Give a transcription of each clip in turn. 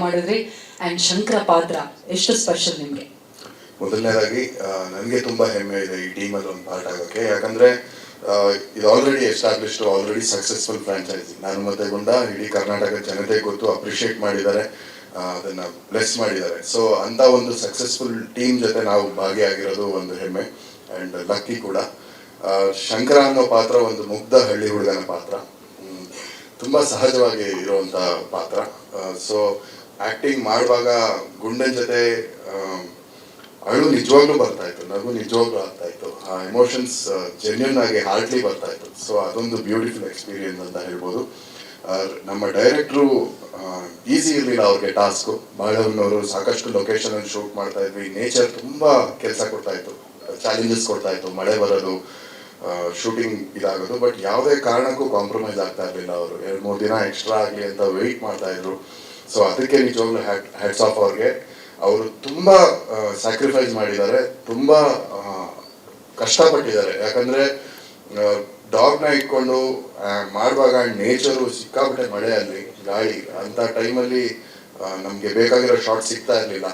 ಮಾಡಿದ್ರಿ. ಆ್ಯಂಡ್ ಶಂಕರ ಪಾತ್ರ ಎಷ್ಟು ಸ್ಪೆಷಲ್ ನಿಮಗೆ? ಮೊದಲನೇದಾಗಿ ನನಗೆ ತುಂಬ ಹೆಮ್ಮೆ ಇದೆ ಈ ಟೀಮಲ್ಲಿ ಒಂದು ಪಾರ್ಟ್ ಆಗೋಕ್ಕೆ. ಯಾಕಂದರೆ ಇದು already established, already successful franchise. ನಾನು ಮತ್ತೆ ಗುಂಡ ಇಡೀ ಕರ್ನಾಟಕ ಜನತೆ ಗೊತ್ತು, ಅಪ್ರಿಷಿಯೇಟ್ ಮಾಡಿದ್ದಾರೆ, ಅದನ್ನು ಬ್ಲೆಸ್ ಮಾಡಿದ್ದಾರೆ. ಸೊ ಅಂಥ ಒಂದು ಸಕ್ಸಸ್ಫುಲ್ ಟೀಮ್ ಜೊತೆ ನಾವು ಭಾಗಿಯಾಗಿರೋದು ಒಂದು ಹೆಮ್ಮೆ ಆ್ಯಂಡ್ ಲಕ್ಕಿ ಕೂಡ. ಶಂಕರ ಅನ್ನೋ ಪಾತ್ರ ಒಂದು ಮುಗ್ಧ ಹಳ್ಳಿ ಹುಡುಗನ ಪಾತ್ರ, ತುಂಬ ಸಹಜವಾಗಿ ಇರುವಂಥ ಪಾತ್ರ. ಸೊ ಆ್ಯಕ್ಟಿಂಗ್ ಮಾಡುವಾಗ ಗುಂಡನ ಜೊತೆ ಅಳು ನಿಜವಾಗ್ಲೂ ಬರ್ತಾ ಇತ್ತು, ನಗು ನಿಜವಾಗ್ಲೂ ಆಗ್ತಾ ಇತ್ತು, ಆ ಎಮೋಷನ್ಸ್ ಜೆನ್ಯೂನ್ ಆಗಿ ಹಾರ್ಟ್ಲಿ ಬರ್ತಾ ಇತ್ತು. ಸೊ ಅದೊಂದು ಬ್ಯೂಟಿಫುಲ್ ಎಕ್ಸ್ಪೀರಿಯನ್ಸ್ ಅಂತ ಹೇಳ್ಬೋದು. ನಮ್ಮ ಡೈರೆಕ್ಟ್ರು ಈಸಿ ಇರಲಿಲ್ಲ ಅವ್ರಿಗೆ ಟಾಸ್ಕು. ಬಾಳವನವರು ಸಾಕಷ್ಟು ಲೊಕೇಶನಲ್ಲಿ ಶೂಟ್ ಮಾಡ್ತಾ ಇದ್ವಿ. ನೇಚರ್ ತುಂಬ ಕೆಲಸ ಕೊಡ್ತಾ ಇತ್ತು, ಚಾಲೆಂಜಸ್ ಕೊಡ್ತಾ ಇತ್ತು, ಮಳೆ ಬರೋದು, ಶೂಟಿಂಗ್ ಇದಾಗೋದು. ಬಟ್ ಯಾವುದೇ ಕಾರಣಕ್ಕೂ ಕಾಂಪ್ರಮೈಸ್ ಆಗ್ತಾ ಇರಲಿಲ್ಲ ಅವರು. 2-3 ದಿನ ಎಕ್ಸ್ಟ್ರಾ ಆಗಲಿ ಅಂತ ವೆಯ್ಟ್ ಮಾಡ್ತಾ ಇದ್ರು. ಸೊ ಅದಕ್ಕೆ ನಿಜವಾಗ್ಲೂ ಹ್ಯಾಟ್ಸ್ ಆಫ್ ಅವ್ರಿಗೆ. ಅವರು ತುಂಬ ಸ್ಯಾಕ್ರಿಫೈಸ್ ಮಾಡಿದ್ದಾರೆ, ತುಂಬ ಕಷ್ಟಪಟ್ಟಿದ್ದಾರೆ. ಯಾಕಂದರೆ ಡಾಗ್ನ ಇಟ್ಕೊಂಡು ಮಾಡುವಾಗ ನೇಚರು ಸಿಕ್ಕಾಬಿಟ್ಟೆ, ಮಳೆ ಅಲ್ಲಿ ಗಾಳಿ, ಅಂಥ ಟೈಮಲ್ಲಿ ನಮಗೆ ಬೇಕಾಗಿರೋ ಶಾರ್ಟ್ ಸಿಗ್ತಾ ಇರಲಿಲ್ಲ.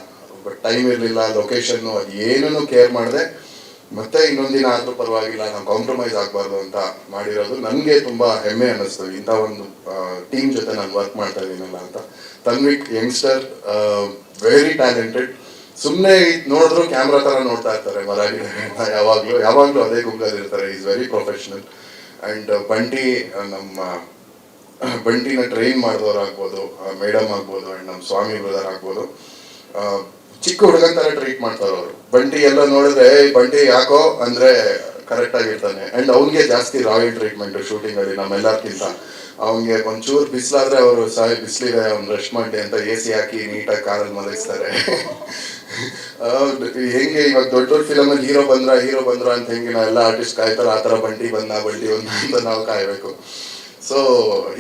ಬಟ್ ಟೈಮ್ ಇರಲಿಲ್ಲ, ಲೊಕೇಶನ್ನು, ಅದು ಏನೂ ಕೇರ್ ಮಾಡಿದೆ ಮತ್ತೆ ಇನ್ನೊಂದಿನ ಆದರೂ ಪರವಾಗಿಲ್ಲ, ನಾವು ಕಾಂಪ್ರಮೈಸ್ ಆಗಬಾರ್ದು ಅಂತ ಮಾಡಿರೋದು ನನಗೆ ತುಂಬ ಹೆಮ್ಮೆ ಅನ್ನಿಸ್ತು. ಇಂಥ ಒಂದು ಟೀಮ್ ಜೊತೆ ನಾನು ವರ್ಕ್ ಮಾಡ್ತಾ ಇದ್ದೀನಲ್ಲ ಅಂತ. Tanvik youngster, very talented. ಸುಮ್ಮನೆ ನೋಡಿದ್ರು ಕ್ಯಾಮ್ರಾ ಥರ ನೋಡ್ತಾ ಇರ್ತಾರೆ ಮರಾಠಿ ಯಾವಾಗಲೂ ಅದೇ ಗುಂಗಲ್ಲಿರ್ತಾರೆ. Is very professional. ಆ್ಯಂಡ್ ಬಂಟಿನ ಟ್ರೈನ್ ಮಾಡಿದವ್ರು ಆಗ್ಬೋದು, ಮೇಡಮ್ ಆಗ್ಬೋದು, ಆ್ಯಂಡ್ ನಮ್ಮ ಸ್ವಾಮಿ ಬ್ರದರ್ ಆಗ್ಬೋದು, ಚಿಕ್ಕ ಹುಡುಗನ ಥರ ಟ್ರೀಟ್ ಮಾಡ್ತಾರೆ ಅವರು. ಬಂಟಿ ಎಲ್ಲ ನೋಡಿದ್ರೆ ಬಂಟಿ ಯಾಕೋ ಅಂದರೆ ಕರೆಕ್ಟಾಗಿರ್ತಾನೆ. ಆ್ಯಂಡ್ ಅವ್ನಿಗೆ ಜಾಸ್ತಿ ರಾಯಲ್ ಟ್ರೀಟ್ಮೆಂಟು ಶೂಟಿಂಗಲ್ಲಿ ನಮ್ಮೆಲ್ಲಕ್ಕಿಂತ. ಅವನಿಗೆ ಒಂಚೂರು ಬಿಸಿಲಾದರೆ ಅವರು ಬಿಸಿಲಿದೆ, ಅವ್ನು ರೆಸ್ಟ್ ಮಾಡಿ ಅಂತ AC ಹಾಕಿ ನೀಟಾಗಿ ಕಾರಲ್ಲಿ ಮಲಗಿಸ್ತಾರೆ. ಹೆಂಗೆ ಇವಾಗ ದೊಡ್ಡ ದೊಡ್ಡ ಫಿಲಮಲ್ಲಿ ಹೀರೋ ಬಂದ್ರ ಅಂತ ಹೆಂಗೆ ನಾವೆಲ್ಲ ಆರ್ಟಿಸ್ಟ್ ಕಾಯ್ತಾರೆ, ಆ ಥರ ಬಂಟಿ ಒಂದು ಅಂತ ನಾವು ಕಾಯಬೇಕು. So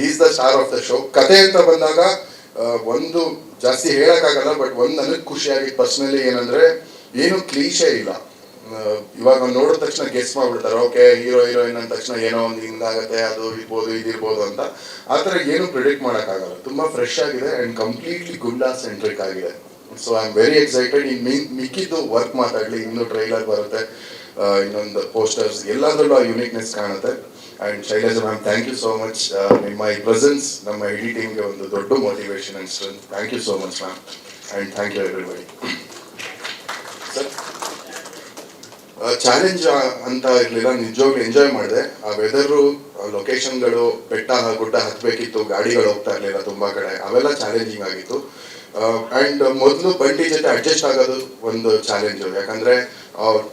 is the star of the show. ಕತೆ ಅಂತ ಬಂದಾಗ ಒಂದು ಜಾಸ್ತಿ ಹೇಳೋಕ್ಕಾಗಲ್ಲ, ಬಟ್ ಒಂದು ನನಗೆ ಖುಷಿಯಾಗಿ ಪರ್ಸ್ನಲಿ ಏನಂದರೆ ಏನು ಕ್ಲೀಶೇ ಇಲ್ಲ. ಇವಾಗ ನೋಡಿದ ತಕ್ಷಣ ಗೆಸ್ ಮಾಡ್ಬಿಡ್ತಾರೆ, ಓಕೆ ಹೀರೋ ಹೀರೋಯಿನ್ ಅಂದ ತಕ್ಷಣ ಏನೋ ಒಂದು ಹಿಂಗಾಗತ್ತೆ, ಅದು ಇರ್ಬೋದು ಇದಿರ್ಬೋದು ಅಂತ. ಆ ಥರ ಏನು ಪ್ರಿಡಿಕ್ಟ್ ಮಾಡೋಕ್ಕಾಗಲ್ಲ. ತುಂಬ ಫ್ರೆಶ್ ಆಗಿದೆ ಆ್ಯಂಡ್ ಕಂಪ್ಲೀಟ್ಲಿ ಗುಂಡಾ ಸೆಂಟ್ರಿಕ್ ಆಗಿದೆ. So I am very excited. ಮಿಕ್ಕಿದ್ದು ವರ್ಕ್ ಮಾತಾಡಲಿ, ಇನ್ನೂ ಟ್ರೈಲರ್ ಬರುತ್ತೆ, ಇನ್ನೊಂದು ಪೋಸ್ಟರ್ಸ್, ಎಲ್ಲದರಲ್ಲೂ ಆ ಯುನೀಕ್ನೆಸ್ ಕಾಣುತ್ತೆ. And Shailaja ma'am, thank you so much. ನಿಮ್ಮ ಈ ಪ್ರೆಸೆನ್ಸ್ ನಮ್ಮ ಇಡೀ ಟೀಮ್ಗೆ ಒಂದು ದೊಡ್ಡ motivation and strength. Thank you so much ma'am, and thank you everybody. Sir, challenge ಅಂತ ಇರಲಿಲ್ಲ, ನಿಜವಾಗ್ಲೂ ಎಂಜಾಯ್ ಮಾಡಿದೆ. ಆ ವೆದರು, ಲೊಕೇಶನ್ಗಳು, ಬೆಟ್ಟ ಗುಡ್ಡ ಹತ್ತಬೇಕಿತ್ತು, ಗಾಡಿಗಳು ಹೋಗ್ತಾ ಇರಲಿಲ್ಲ ತುಂಬ ಕಡೆ, ಅವೆಲ್ಲ ಚಾಲೆಂಜಿಂಗ್ ಆಗಿತ್ತು. ಆ್ಯಂಡ್ ಮೊದಲು ಬಂಟಿ ಜೊತೆ ಅಡ್ಜಸ್ಟ್ ಆಗೋದು ಒಂದು ಚಾಲೆಂಜು. ಯಾಕಂದರೆ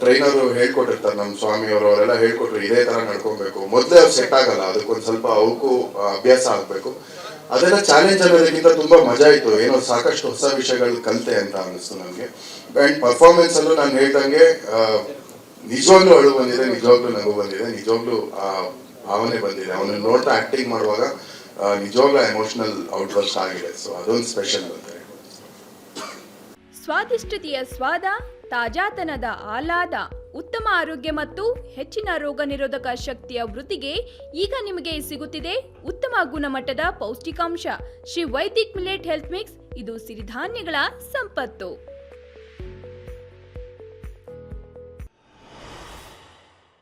ಟ್ರೈನರು ಹೇಳ್ಕೊಟ್ಟಿರ್ತಾರೆ, ನಮ್ಮ ಸ್ವಾಮಿಯವರು, ಅವರೆಲ್ಲ ಹೇಳ್ಕೊಟ್ರು ಇದೇ ಥರ ನಡ್ಕೊಬೇಕು. ಮೊದಲೇ ಅವ್ರು ಸೆಟ್ ಆಗಲ್ಲ, ಅದಕ್ಕೊಂದು ಸ್ವಲ್ಪ ಅವಕ್ಕೂ ಅಭ್ಯಾಸ ಆಗಬೇಕು. ಅದೆಲ್ಲ ಚಾಲೆಂಜ್ ಅನ್ನೋದಕ್ಕಿಂತ ತುಂಬ ಮಜಾ ಇತ್ತು. ಏನೋ ಸಾಕಷ್ಟು ಹೊಸ ವಿಷಯಗಳು ಕಲಿತೆ ಅಂತ ಅನ್ನಿಸ್ತು ನನಗೆ. ಆ್ಯಂಡ್ ಪರ್ಫಾರ್ಮೆನ್ಸಲ್ಲೂ ನಾನು ಹೇಳ್ದಂಗೆ ನಿಜವಾಗ್ಲೂ ಅಳು ಬಂದಿದೆ, ನಿಜವಾಗ್ಲೂ ನಗು ಬಂದಿದೆ, ನಿಜವಾಗ್ಲೂ ಭಾವನೆ ಬಂದಿದೆ. ಅವನು ನೋಡ್ತಾ ಆ್ಯಕ್ಟಿಂಗ್ ಮಾಡುವಾಗ ನಿಜವಾಗ್ಲೂ ಎಮೋಷನಲ್ ಔಟ್ಬರ್ಸ್ಟ್ ಆಗಿದೆ. ಸೊ ಅದೊಂದು ಸ್ಪೆಷಲ್ ಅಂತ. ಸ್ವಾದಿಷ್ಟತೆಯ ಸ್ವಾದ, ತಾಜಾತನದ ಆಹ್ಲಾದ, ಉತ್ತಮ ಆರೋಗ್ಯ ಮತ್ತು ಹೆಚ್ಚಿನ ರೋಗ ನಿರೋಧಕ ಶಕ್ತಿಯ ವೃದ್ಧಿಗೆ ಈಗ ನಿಮಗೆ ಸಿಗುತ್ತಿದೆ ಉತ್ತಮ ಗುಣಮಟ್ಟದ ಪೌಷ್ಟಿಕಾಂಶ. Shri Vaidik millet health mix. ಇದು ಸಿರಿಧಾನ್ಯಗಳ ಸಂಪತ್ತು.